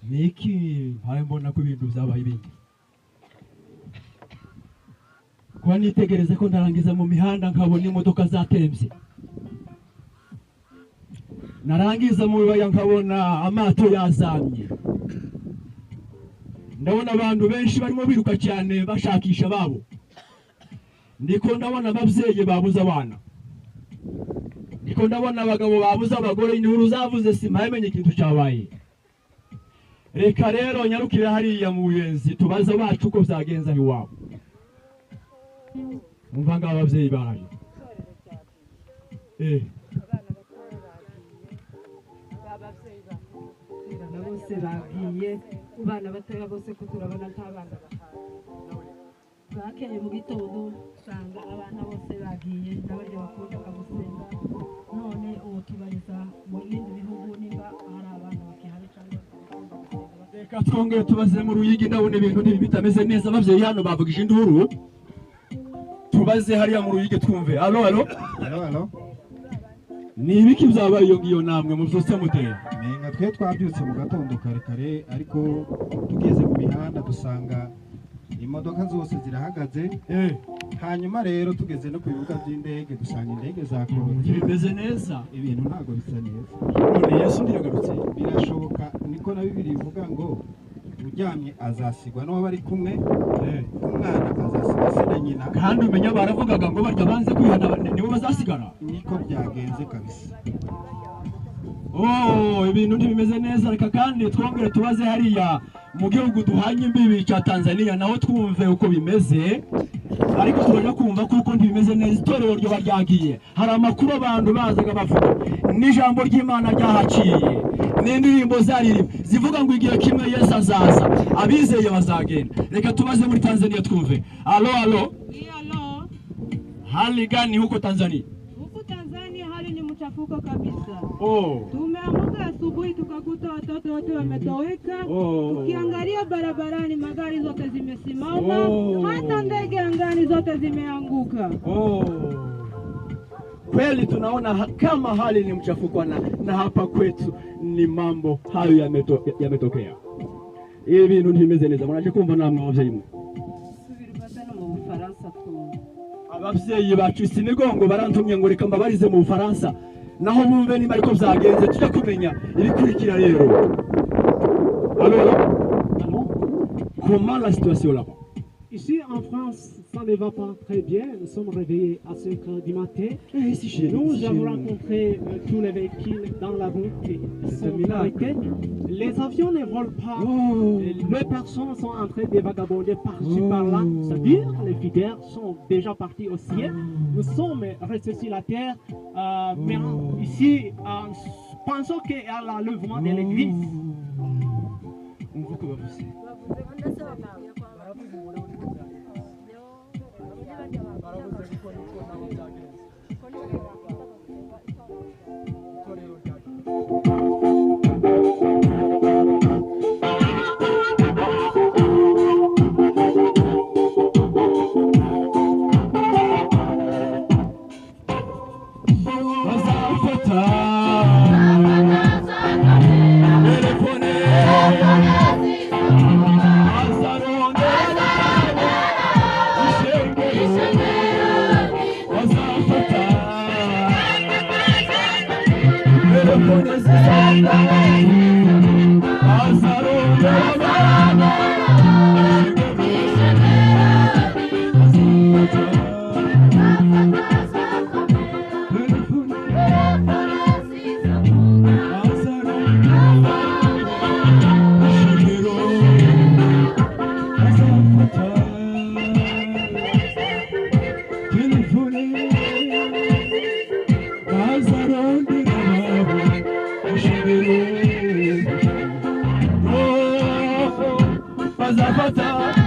Niki mbona ko ibintu byabaye ibindi kwa nitegereze ko ndarangiza mu mihanda nkabona imodoka zatemvye, narangiza mu bibaya nkabona amato yazamye, ndabona abantu benshi barimo biruka cyane bashakisha babo, ndiko ndabona abavyeyi babuza abana, ndiko ndabona abagabo babuza abagore, induru zavuze simamenye ikintu cyabaye. Reka rero nyarukire hariya mu Buyenzi tubaza bacu ko byagenza iwabo. Mumva nga abavyeyi baje bose bagiye, abana batoya bose ko turabona ntabana bakeye mu gitondo usanga abana bose bagiye n'abandi bakunda gusenga. None ubu tubariza mu bindi bihugu niba hari abantu bakihari cyangwa reka twongere tubaze mu Ruyigi, ndabona ibintu bitameze neza. Abavyeyi hano bavugije induru, tubaze hariya mu Ruyigi twumve. Alo ni ibiki byabaye iyo ngiyo namwe muvyose muteye? Nenga twe twabyutse mu gatondo kare kare, ariko tugeze mu mihanda dusanga imodoka zose zirahagaze. Hanyuma rero tugeze no ku bibuga by'indege dusanga indege zakorotse. Bimeze neza, ibintu ntago bisa neza. None Yesu ndiyagarutse, birashoboka niko na Bibiliya ivuga ngo uryamye azasigwa n'uwo bari kumwe, umwana azasigwa se na nyina. Kandi umenya baravugaga ngo barya banze kwihana nibo bazasigara. Niko byagenze kabisa. Ibintu ntibimeze neza. Reka kandi twongere tubaze hariya mu gihugu duhanye imbibi cya Tanzania naho twumve uko bimeze, ariko tubona kumva kuko ntibimeze neza. Itorero ryo baryagiye, hari amakuru abantu bazaga bavuga, n'ijambo ry'Imana ryahaciye, n'indirimbo zaririmba zivuga ngo igihe kimwe Yesu azaza, abizeye bazagenda. Reka tubaze muri Tanzania twumve. Alo hali gani huko Tanzania? Huko Tanzania hali ni mchafuko kabisa. Tumeamka asubuhi tukakuta watoto wote wametoweka. Ukiangalia barabarani magari zote zimesimama, hata ndege angani zote zimeanguka. Kweli tunaona kama hali ni mchafuko na hapa kwetu ni mambo hayo yametokea. Hivi bintu ntibimeze neza. Muraje kumva namwe abavyeyi mwe. Abavyeyi bacu sinigongo barantumye ngo reka mbabarize mu Bufaransa naho bumve niba ariko byagenze tujya kumenya ibikurikira rero. Comment la situation là-bas? Ici en France, ça ne va pas très bien. Nous sommes réveillés à 5 h du matin. Nous avons rencontré tous les véhicules dans la route qui sont arrêtés. Les avions ne volent pas. Les personnes sont en train de vagabonder par-ci par-là. C'est-à-dire les fidèles sont déjà partis au ciel. Nous sommes restés sur la terre. Mais ici, pensons qu'il y a l'enlèvement de l'église. bazafata telefone bazarondera ishengero bazafata telefone zizana bazarondera bazafata